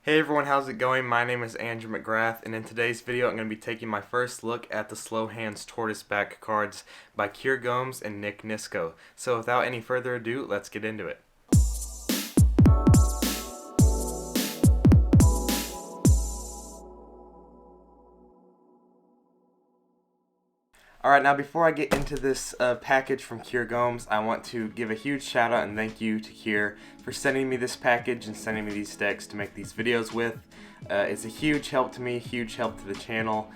Hey everyone, how's it going? My name is Andrew McGrath, and in today's video I'm going to be taking my first look at the SlowHands Tortoise back cards by Kier and Nick Nisko. So without any further ado, let's get into it. Alright, now before I get into this package from Kier, I want to give a huge shout out and thank you to Kier for sending me this package and sending me these decks to make these videos with. It's a huge help to me, huge help to the channel.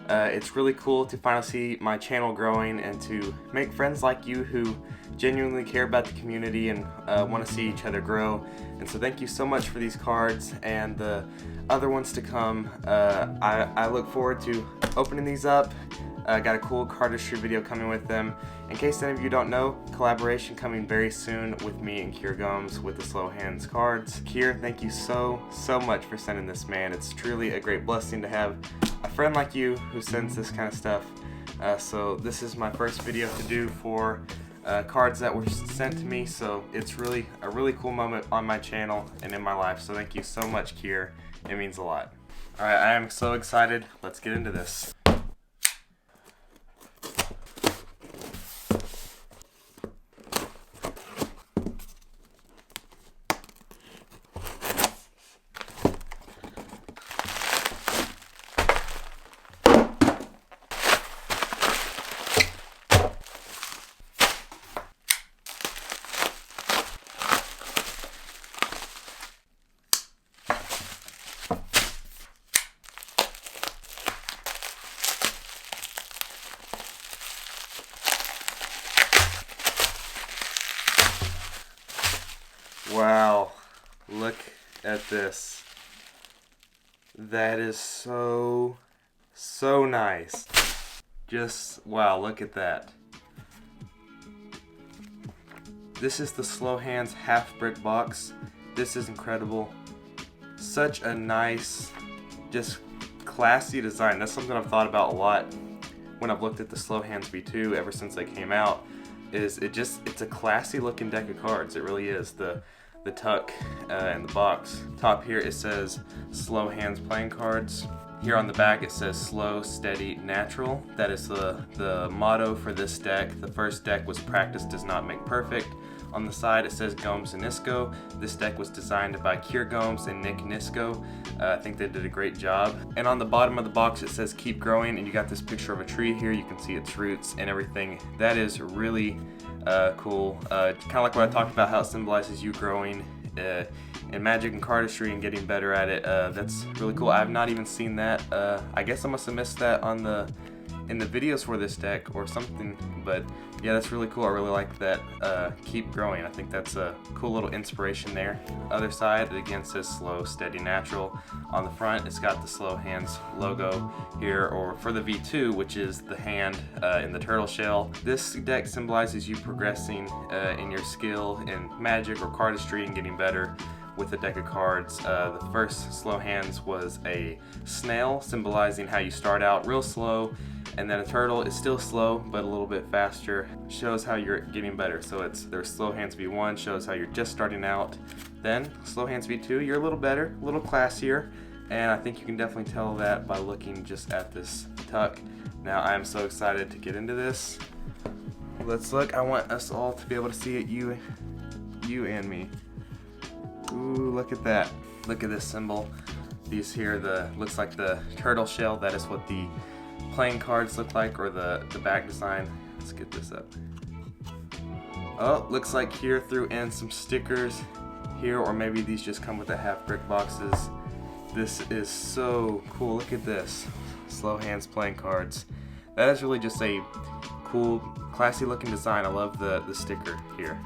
It's really cool to finally see my channel growing and to make friends like you who genuinely care about the community and want to see each other grow. And so thank you so much for these cards and the other ones to come. I look forward to opening these up. Got a cool cardistry video coming with them. In case any of you don't know, collaboration coming very soon with me and Kier with the SlowHands cards. Kier, thank you so much for sending this, man. It's truly a great blessing to have a friend like you who sends this kind of stuff. So this is my first video to do for cards that were sent to me, so it's really a really cool moment on my channel and in my life. So thank you so much, Kier. It means a lot. Alright, I am so excited. Let's get into this. Wow, look at this. That is so nice. Just, wow, look at that. This is the SlowHands half brick box. This is incredible. Such a nice, just classy design. That's something I've thought about a lot when I've looked at the SlowHands V2 ever since they came out. It's a classy looking deck of cards. It really is. The tuck and the box. Top here it says SlowHands playing cards. Here on the back it says slow, steady, natural. That is the motto for this deck. The first deck was practice does not make perfect. On the side it says Gomes and Nisko. This deck was designed by Kier and Nick Nisko. I think they did a great job. And on the bottom of the box it says keep growing, and you got this picture of a tree here. You can see its roots and everything. That is really cool. Kind of like what I talked about, how it symbolizes you growing in magic and cardistry and getting better at it. That's really cool. I have not even seen that. I guess I must have missed that in the videos for this deck or something, but yeah, that's really cool. I really like that keep growing. I think that's a cool little inspiration there. Other side, it again says slow, steady, natural. On the front, it's got the SlowHands logo here, or for the V2, which is the hand in the turtle shell. This deck symbolizes you progressing in your skill in magic or cardistry and getting better with a deck of cards. The first SlowHands was a snail, symbolizing how you start out real slow, and then a turtle is still slow but a little bit faster, shows how you're getting better. So there's SlowHands V1, shows how you're just starting out. Then SlowHands V2, you're a little better, a little classier, and I think you can definitely tell that by looking just at this tuck. Now I am so excited to get into this. Let's look. I want us all to be able to see it, you and me. Ooh, look at that. Look at this symbol. These here, looks like the turtle shell. That is what the playing cards look like, or the back design. Let's get this up. Oh, looks like here threw in some stickers here, or maybe these just come with the half brick boxes. This is so cool. Look at this. SlowHands playing cards. That is really just a cool, classy looking design. I love the sticker here.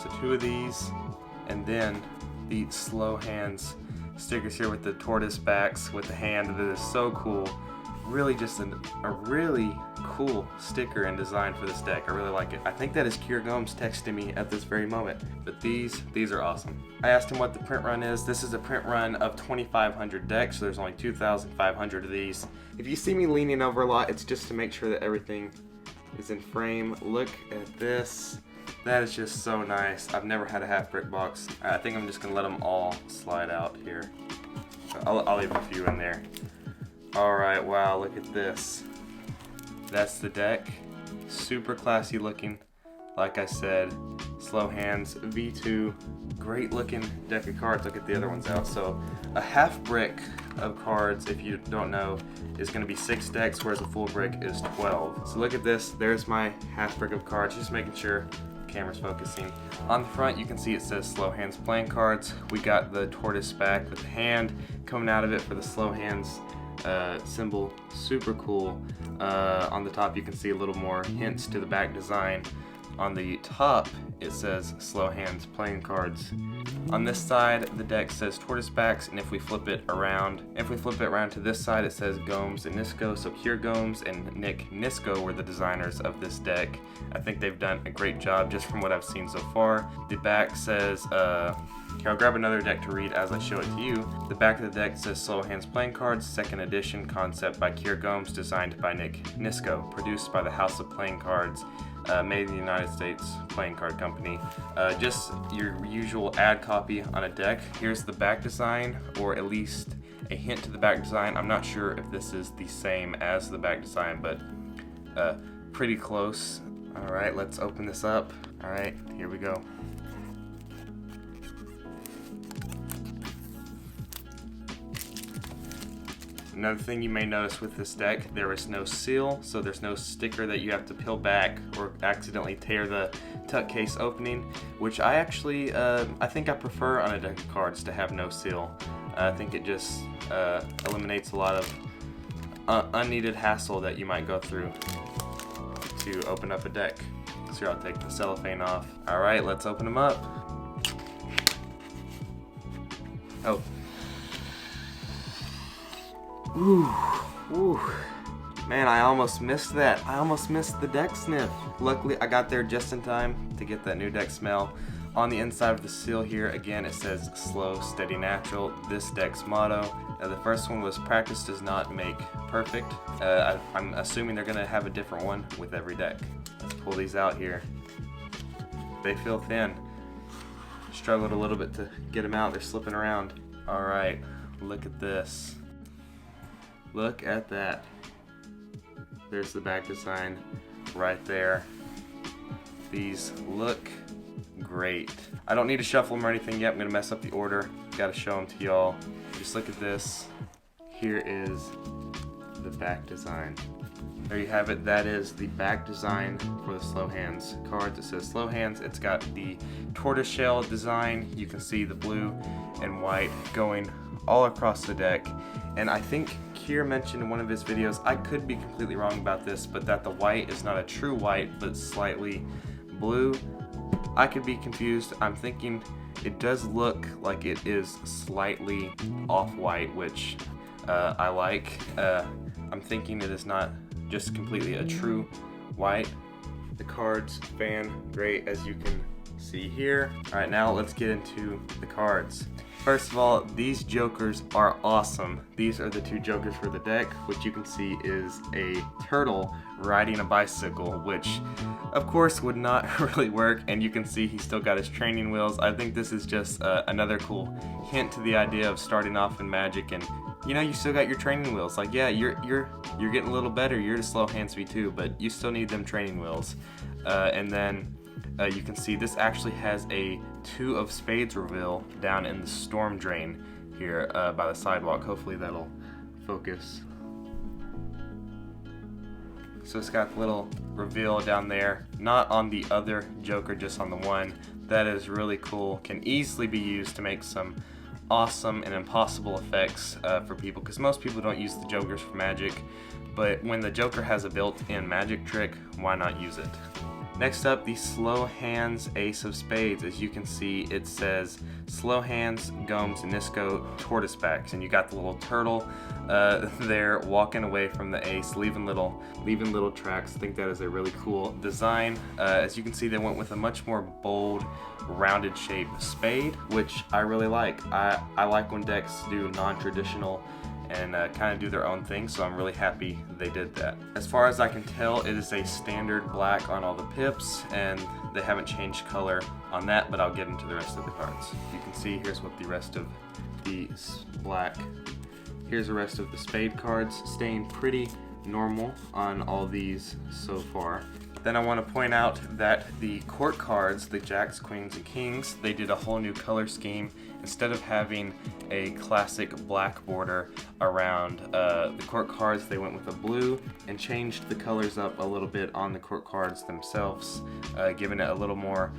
So 2 of these, and then the SlowHands stickers here with the tortoise backs with the hand. That is so cool. Really just a really cool sticker and design for this deck. I really like it. I think that is Kier texting me at this very moment. But these are awesome. I asked him what the print run is. This is a print run of 2,500 decks, so there's only 2,500 of these. If you see me leaning over a lot, it's just to make sure that everything is in frame. Look at this. That is just so nice. I've never had a half brick box. I think I'm just gonna let them all slide out here. So I'll leave a few in there. Alright, wow, look at this. That's the deck. Super classy looking. Like I said, SlowHands V2. Great looking deck of cards. Look at the other ones out. So a half brick of cards, if you don't know, is going to be 6 decks, whereas a full brick is 12. So look at this. There's my half brick of cards. Just making sure the camera's focusing. On the front, you can see it says SlowHands playing cards. We got the tortoise back with the hand coming out of it for the SlowHands symbol. Super cool. On the top, you can see a little more hints to the back design. On the top, it says SlowHands playing cards. On this side, the deck says tortoise backs, and if we flip it around to this side, it says Gomes and Nisco. So Kier Gomes and Nick Nisco were the designers of this deck. I think they've done a great job just from what I've seen so far. The back says, here, I'll grab another deck to read as I show it to you. The back of the deck says SlowHands playing cards, 2nd edition, concept by Kier Gomes, designed by Nick Nisco, produced by the House of Playing Cards. Made in the United States Playing Card Company. Just your usual ad copy on a deck. Here's the back design, or at least a hint to the back design. I'm not sure if this is the same as the back design, but pretty close. Alright, let's open this up. Alright, here we go. Another thing you may notice with this deck, there is no seal, so there's no sticker that you have to peel back or accidentally tear the tuck case opening, which I actually, I think I prefer on a deck of cards to have no seal. I think it just eliminates a lot of unneeded hassle that you might go through to open up a deck. So here, I'll take the cellophane off. Alright, let's open them up. Oh. Ooh, ooh. Man, I almost missed that. I almost missed the deck sniff. Luckily, I got there just in time to get that new deck smell. On the inside of the seal here, again, it says slow, steady, natural. This deck's motto. The first one was practice does not make perfect. I'm assuming they're gonna have a different one with every deck. Let's pull these out here. They feel thin. Struggled a little bit to get them out. They're slipping around. All right, look at this. Look at that. There's the back design right there. These look great. I don't need to shuffle them or anything yet. I'm gonna mess up the order. Gotta show them to y'all. Just look at this. Here is the back design. There you have it. That is the back design for the SlowHands cards. It says SlowHands. It's got the tortoiseshell design. You can see the blue and white going all across the deck. And I think Kier mentioned in one of his videos, I could be completely wrong about this, but that the white is not a true white, but slightly blue. I could be confused. I'm thinking it does look like it is slightly off-white, which I like. I'm thinking it is not just completely a true white. The cards fan great, as you can see here. All right, now let's get into the cards. First of all, these jokers are awesome. These are the 2 jokers for the deck, which you can see is a turtle riding a bicycle, which of course would not really work, and you can see he's still got his training wheels. I think this is just another cool hint to the idea of starting off in Magic, and you know, you still got your training wheels. Like, yeah, you're getting a little better. You're the SlowHands V2, but you still need them training wheels. And then you can see this actually has a 2 of spades reveal down in the storm drain here by the sidewalk. Hopefully that'll focus. So it's got the little reveal down there, not on the other joker, just on the one. That is really cool. Can easily be used to make some awesome and impossible effects for people, because most people don't use the jokers for Magic, but when the joker has a built-in magic trick, why not use it? Next up, the SlowHands Ace of Spades. As you can see, it says SlowHands, Gomes, and Nisco Tortoise backs, and you got the little turtle there walking away from the ace, leaving little tracks. I think that is a really cool design. As you can see, they went with a much more bold, rounded shape spade, which I really like. I like when decks do non-traditional and kind of do their own thing, so I'm really happy they did that. As far as I can tell, it is a standard black on all the pips, and they haven't changed color on that, but I'll get into the rest of the cards. You can see here's what the rest of the black Here's the rest of the spade cards, staying pretty normal on all these so far. Then I want to point out that the court cards, the jacks, queens, and kings, they did a whole new color scheme. Instead of having a classic black border around the court cards, they went with a blue and changed the colors up a little bit on the court cards themselves, giving it a little more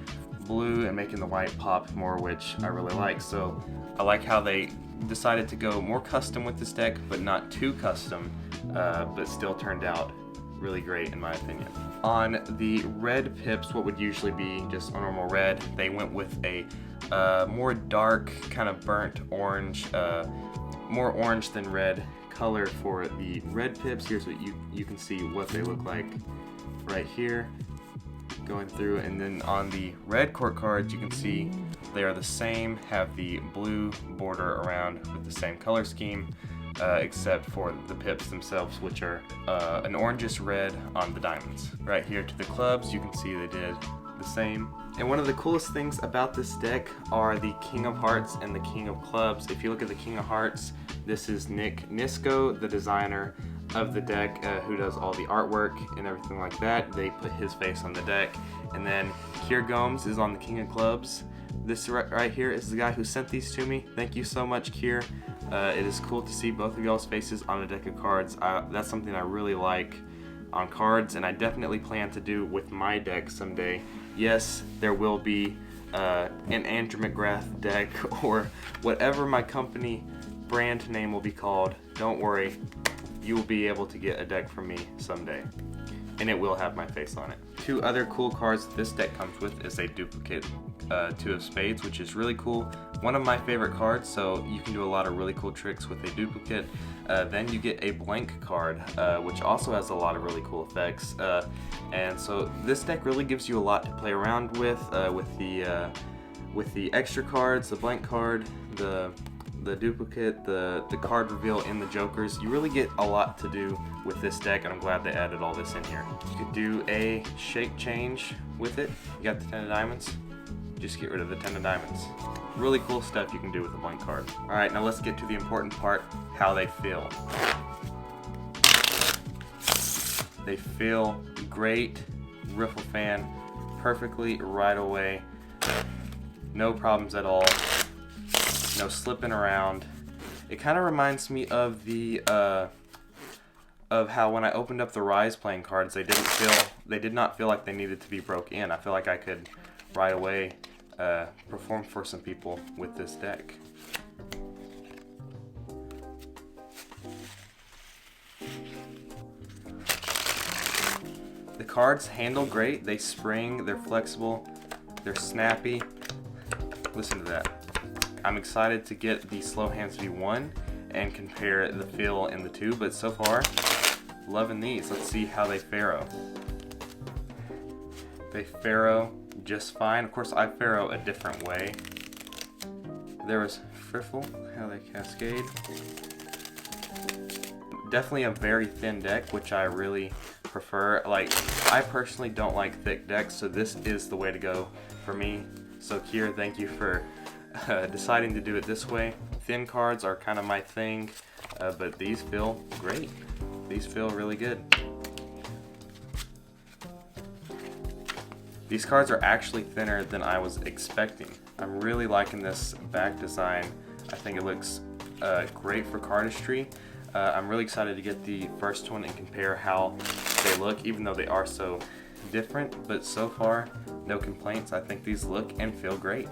blue and making the white pop more, which I really like. So I like how they decided to go more custom with this deck, but not too custom, but still turned out really great in my opinion. On the red pips, what would usually be just a normal red, they went with a more dark, kind of burnt orange, more orange than red color for the red pips. Here's what you can see what they look like right here going through, and then on the red court cards you can see they are the same, have the blue border around with the same color scheme, except for the pips themselves, which are an orangish red on the diamonds. Right here to the clubs, you can see they did the same. And one of the coolest things about this deck are the King of Hearts and the King of Clubs. If you look at the King of Hearts, this is Nick Nisko, the designer of the deck, who does all the artwork and everything like that. They put his face on the deck. And then Kier Gomes is on the King of Clubs. This right here is the guy who sent these to me. Thank you so much, Kier. It is cool to see both of y'all's faces on a deck of cards. That's something I really like on cards, and I definitely plan to do with my deck someday. Yes, there will be an Andrew McGrath deck, or whatever my company brand name will be called. Don't worry, you will be able to get a deck from me someday, and it will have my face on it. Two other cool cards this deck comes with is a duplicate Two of Spades, which is really cool. One of my favorite cards, so you can do a lot of really cool tricks with a duplicate. Then you get a blank card, which also has a lot of really cool effects. And so this deck really gives you a lot to play around with the extra cards, the blank card, the duplicate, the card reveal, and the jokers. You really get a lot to do with this deck, and I'm glad they added all this in here. You could do a shake change with it. You got the 10 of diamonds, just get rid of the 10 of diamonds. Really cool stuff you can do with a blank card. Alright, now let's get to the important part, how they feel. They feel great, riffle fan, perfectly right away. No problems at all. No slipping around. It kind of reminds me of the of how when I opened up the Rise playing cards, they did not feel like they needed to be broke in. I feel like I could right away perform for some people with this deck. The cards handle great. They spring. They're flexible. They're snappy. Listen to that. I'm excited to get the SlowHands V1 and compare the feel in the two, but so far, loving these. Let's see how they faro. They faro just fine. Of course, I faro a different way. There was Friffle, how they cascade. Definitely a very thin deck, which I really prefer. Like, I personally don't like thick decks, so this is the way to go for me. So Kier, thank you for deciding to do it this way. Thin cards are kind of my thing, but these feel great. These feel really good. These cards are actually thinner than I was expecting. I'm really liking this back design. I think it looks great for cardistry. I'm really excited to get the first one and compare how they look, even though they are so different, but so far, no complaints. I think these look and feel great.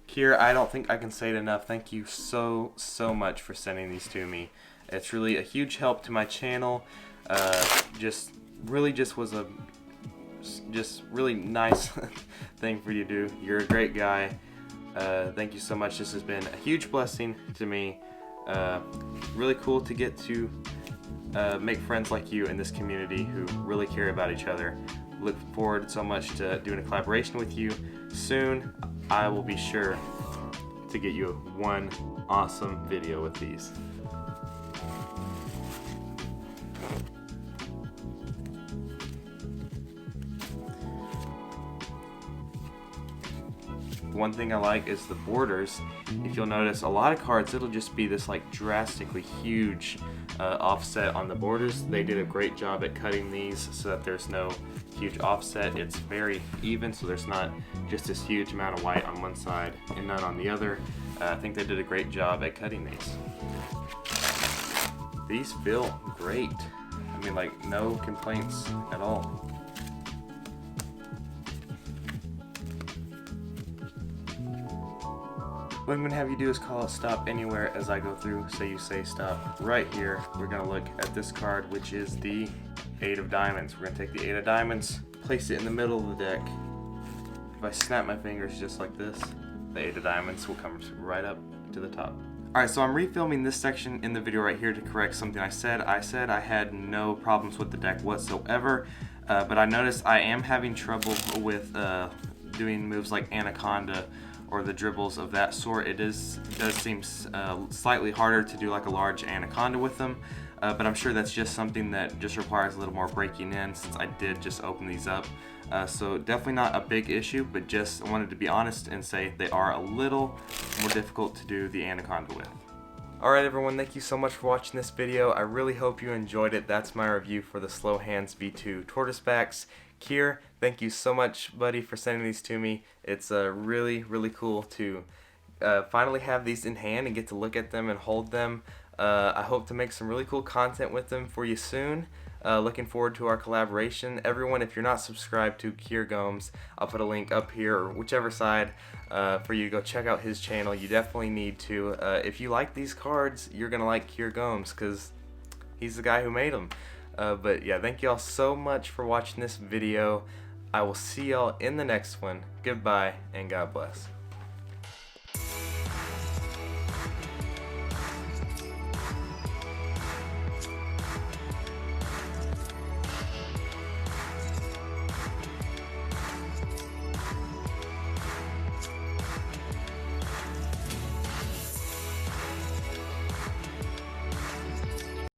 Kier, I don't think I can say it enough. Thank you so much for sending these to me. It's really a huge help to my channel. Just was a really nice thing for you to do. You're a great guy. Thank you so much. This has been a huge blessing to me. Really cool to get to make friends like you in this community who really care about each other. Look forward so much to doing a collaboration with you. Soon, I will be sure to get you one awesome video with these. One thing I like is the borders. If you'll notice, a lot of cards, it'll just be this like drastically huge offset on the borders. They did a great job at cutting these so that there's no huge offset. It's very even, so there's not just this huge amount of white on one side and none on the other. I think they did a great job at cutting these. These feel great. I mean, like, no complaints at all. What I'm going to have you do is call it stop anywhere as I go through. Say you say stop right here. We're going to look at this card, which is the 8 of diamonds. We're going to take the 8 of diamonds, place it in the middle of the deck. If I snap my fingers just like this, the 8 of diamonds will come right up to the top. Alright, so I'm refilming this section in the video right here to correct something I said. I said I had no problems with the deck whatsoever, but I noticed I am having trouble with doing moves like Anaconda or the dribbles of that sort. It does seem slightly harder to do like a large Anaconda with them, but I'm sure that's just something that just requires a little more breaking in since I did just open these up. So definitely not a big issue, but just wanted to be honest and say they are a little more difficult to do the Anaconda with. Alright everyone, thank you so much for watching this video. I really hope you enjoyed it. That's my review for the SlowHands V2 Tortoise backs. Kier, thank you so much, buddy, for sending these to me. It's really, really cool to finally have these in hand and get to look at them and hold them. I hope to make some really cool content with them for you soon. Looking forward to our collaboration. Everyone, if you're not subscribed to Kier Gomes, I'll put a link up here or whichever side for you to go check out his channel. You definitely need to. If you like these cards, you're going to like Kier Gomes because he's the guy who made them. But yeah, thank you all so much for watching this video. I will see y'all in the next one. Goodbye and God bless.